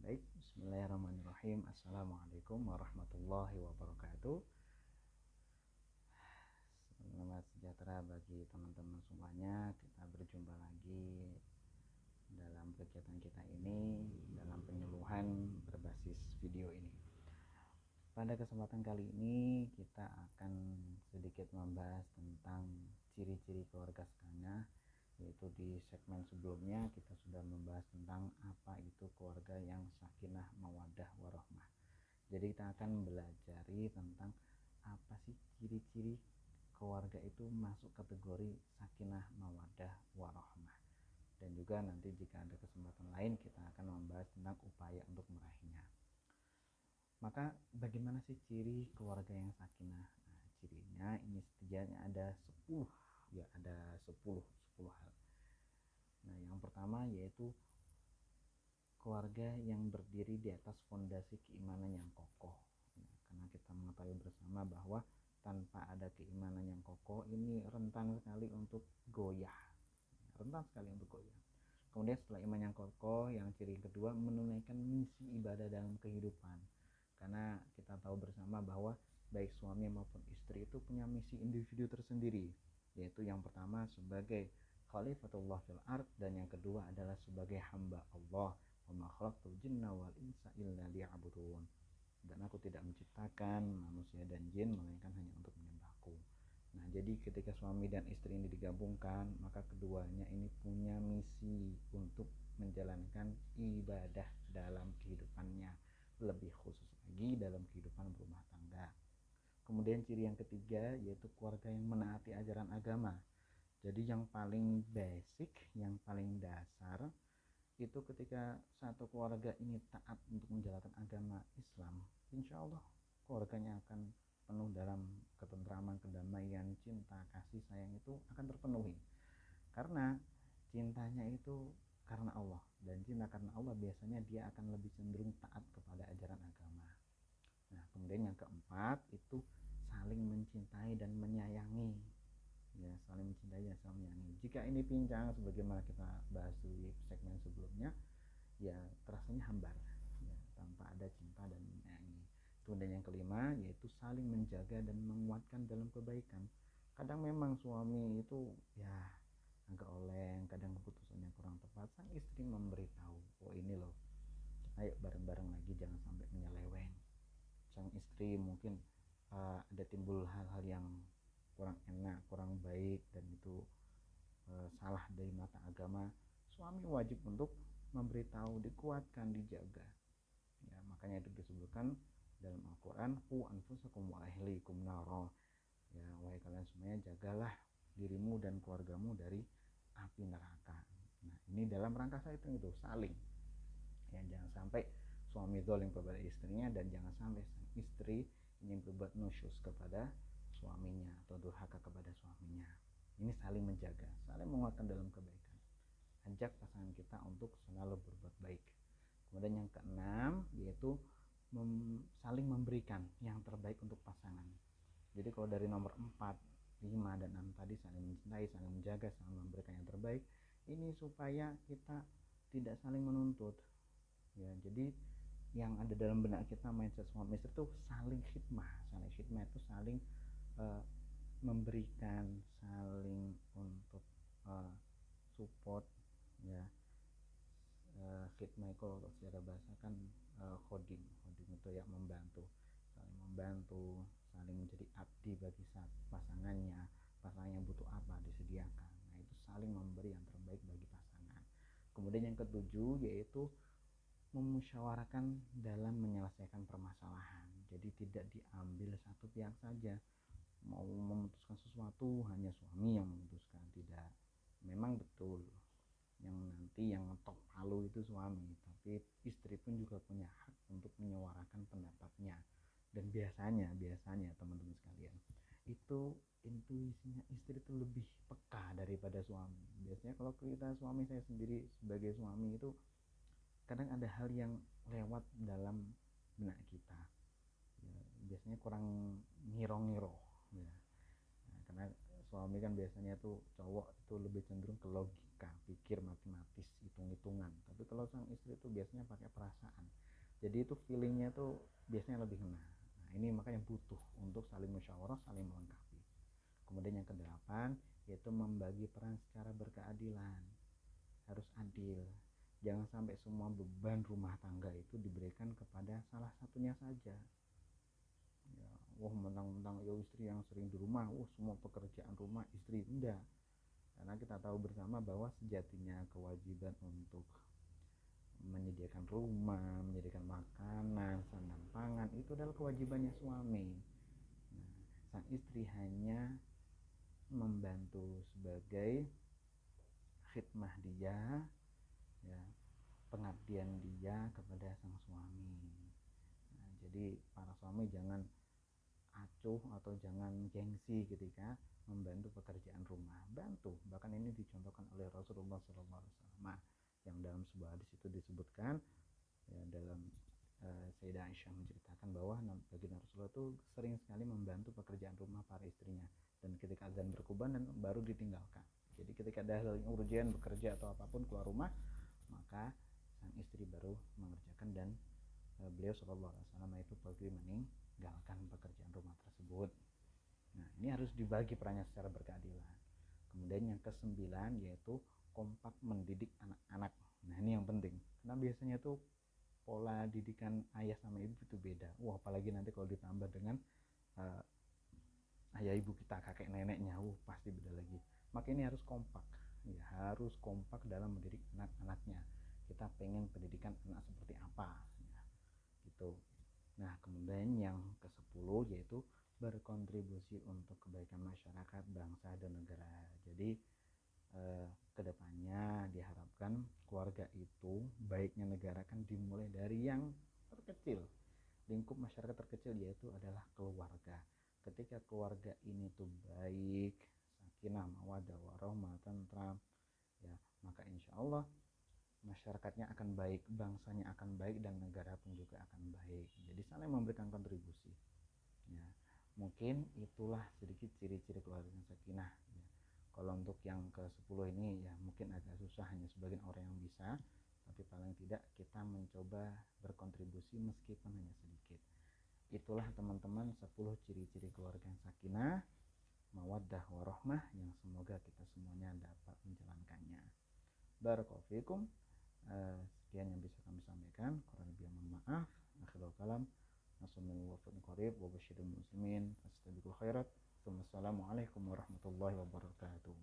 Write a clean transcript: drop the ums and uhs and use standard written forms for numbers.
Baik, bismillahirrahmanirrahim. Assalamualaikum warahmatullahi wabarakatuh. Selamat sejahtera bagi teman-teman semuanya. Kita berjumpa lagi dalam kegiatan kita ini, dalam penyuluhan berbasis video ini. Pada kesempatan kali ini kita akan sedikit membahas tentang ciri-ciri keluarga sakinah, yaitu di segmen sebelumnya kita sudah membahas tentang apa itu keluarga yang sakinah mawaddah warahmah. Jadi kita akan belajar tentang apa sih ciri-ciri keluarga itu masuk kategori sakinah mawaddah warahmah. Dan juga nanti jika ada kesempatan lain kita akan membahas tentang upaya untuk meraihnya. Maka bagaimana sih ciri keluarga yang sakinah? Nah, cirinya ini setidaknya ada 10 hal. Nah, yang pertama yaitu keluarga yang berdiri di atas fondasi keimanan yang kokoh. Nah, karena kita mengetahui bersama bahwa tanpa ada keimanan yang kokoh ini rentan sekali untuk goyah. Kemudian setelah iman yang kokoh, yang ciri kedua menunaikan misi ibadah dalam kehidupan. Karena kita tahu bersama bahwa baik suami maupun istri itu punya misi individu tersendiri, yaitu yang pertama sebagai khalifatullah fil ard, dan yang kedua adalah sebagai hamba Allah. Wa ma khalaqtul jinna wal insa illa liya'budun. Dan aku tidak menciptakan manusia dan jin melainkan hanya untuk menyembahku. Nah, jadi ketika suami dan istri ini digabungkan, maka keduanya ini punya misi untuk menjalankan ibadah dalam kehidupannya, lebih khusus lagi dalam kehidupan berumah tangga. Kemudian ciri yang ketiga yaitu keluarga yang menaati ajaran agama. Jadi yang paling basic, yang paling dasar itu ketika satu keluarga ini taat untuk menjalankan agama Islam, insya Allah keluarganya akan penuh dalam ketentraman, kedamaian, cinta, kasih sayang itu akan terpenuhi. Karena cintanya itu karena Allah, dan cinta karena Allah biasanya dia akan lebih cenderung taat kepada ajaran agama. Nah, kemudian yang keempat itu saling mencintai dan menyayangi. Ya, saling mencintai dan saling menyayangi. Jika ini pincang sebagaimana kita bahas di segmen sebelumnya, ya terasanya hambar, ya, tanpa ada cinta dan menyayangi. Kemudian yang kelima yaitu saling menjaga dan menguatkan dalam kebaikan. Kadang memang suami itu ya agak oleng, kadang keputusannya kurang tepat, sang istri memberitahu, oh ini loh, ayo bareng-bareng lagi, jangan sampai menyeleweng. Sang istri mungkin ada timbul hal-hal yang kurang enak, kurang baik, dan itu salah dari mata agama, suami wajib untuk memberitahu, dikuatkan, dijaga. Ya, makanya itu disebutkan dalam Al-Quran, qu anfusakum wa ahlikum naro. Ya, wahai kalian semuanya, jagalah dirimu dan keluargamu dari api neraka. Nah, ini dalam rangka itu saling. Ya, jangan sampai suami zalim kepada istrinya, dan jangan sampai sang istri ingin berbuat nusyus kepada suaminya atau durhaka kepada suaminya. Ini saling menjaga, saling menguatkan dalam kebaikan. Ajak pasangan kita untuk selalu berbuat baik. Kemudian yang keenam yaitu saling memberikan yang terbaik untuk pasangan. Jadi kalau dari nomor 4, 5, dan 6 tadi, saling mencintai, saling menjaga, saling memberikan yang terbaik, ini supaya kita tidak saling menuntut. Ya, jadi yang ada dalam benak kita mindset suami istri itu saling khidmah. Saling khidmah itu saling memberikan, saling untuk support, ya. Khidmah kalau secara bahasa kan khodim itu ya membantu, saling membantu, saling menjadi abdi bagi pasangannya. Pasangan yang butuh apa disediakan. Nah, itu saling memberi yang terbaik bagi pasangan. Kemudian yang ketujuh yaitu memusyawarahkan dalam menyelesaikan permasalahan. Jadi tidak diambil satu pihak saja. Mau memutuskan sesuatu hanya suami yang memutuskan, tidak. Memang betul yang nanti yang ngetok palu itu suami, tapi istri pun juga punya hak untuk menyuarakan pendapatnya. Dan biasanya teman-teman sekalian, itu intuisinya istri itu lebih peka daripada suami. Biasanya kalau kita suami, saya sendiri sebagai suami itu kadang ada hal yang lewat dalam benak kita, ya, biasanya kurang ngiro-ngiro, ya. Nah, karena suami kan biasanya tuh cowok itu lebih cenderung ke logika, pikir matematis, hitung-hitungan. Tapi kalau sang istri itu biasanya pakai perasaan. Jadi itu feelingnya tuh biasanya lebih kena. Nah ini makanya butuh untuk saling musyawarah, saling melengkapi. Kemudian yang kedelapan yaitu membagi peran secara berkeadilan. Harus adil. Jangan sampai semua beban rumah tangga itu diberikan kepada salah satunya saja. Ya, wah mentang-mentang ya istri yang sering di rumah, semua pekerjaan rumah istri, enggak. Karena kita tahu bersama bahwa sejatinya kewajiban untuk menyediakan rumah, menyediakan makanan, sandang pangan itu adalah kewajibannya suami. Nah, sang istri hanya membantu sebagai khidmah dia, ya, pengabdian dia kepada sang suami. Nah, jadi para suami jangan acuh atau jangan gengsi ketika membantu pekerjaan rumah, bantu. Bahkan ini dicontohkan oleh Rasulullah SAW yang dalam sebuah hadis itu disebutkan, ya, dalam Sayyidah Aisyah menceritakan bahwa baginda Rasulullah itu sering sekali membantu pekerjaan rumah para istrinya, dan ketika azan berkumandang baru ditinggalkan. Jadi ketika ada hal yang urgent bekerja atau apapun keluar rumah, maka sang istri baru mengerjakan, dan beliau Shallallahu Alaihi Wasallam itu pergi meninggalkan pekerjaan rumah tersebut. Nah ini harus dibagi perannya secara berkeadilan. Kemudian yang kesembilan yaitu kompak mendidik anak-anak. Nah ini yang penting, karena biasanya tuh pola didikan ayah sama ibu itu beda. Apalagi nanti kalau ditambah dengan ayah ibu kita, kakek neneknya, pasti beda lagi. Maka ini harus kompak, ya, harus kompak dalam mendidik anak-anaknya. Kita pengen pendidikan anak seperti apa, ya, gitu. Nah kemudian yang ke-10 yaitu berkontribusi untuk kebaikan masyarakat, bangsa, dan negara. Jadi kedepannya diharapkan keluarga itu, baiknya negara kan dimulai dari yang terkecil. Lingkup masyarakat terkecil yaitu adalah keluarga. Ketika keluarga ini tuh baik, sakinah, mawaddah, warahmah, tentram, ya, maka insya Allah masyarakatnya akan baik, bangsanya akan baik, dan negara pun juga akan baik. Jadi saling memberikan kontribusi. Ya, mungkin itulah sedikit ciri-ciri keluarga yang sakinah. Ya. Kalau untuk yang ke-10 ini ya mungkin agak susah, hanya sebagian orang yang bisa, tapi paling tidak kita mencoba berkontribusi meskipun hanya sedikit. Itulah teman-teman 10 ciri-ciri keluarga yang sakinah, mawaddah, warahmah, yang semoga kita semuanya dapat menjalankannya. Barakallahu fikum. Sekian yang bisa kami sampaikan, kurang lebih mohon maaf. Akhirul kalam, muslimin, astagfirul khairat. Wassalamualaikum warahmatullahi wabarakatuh.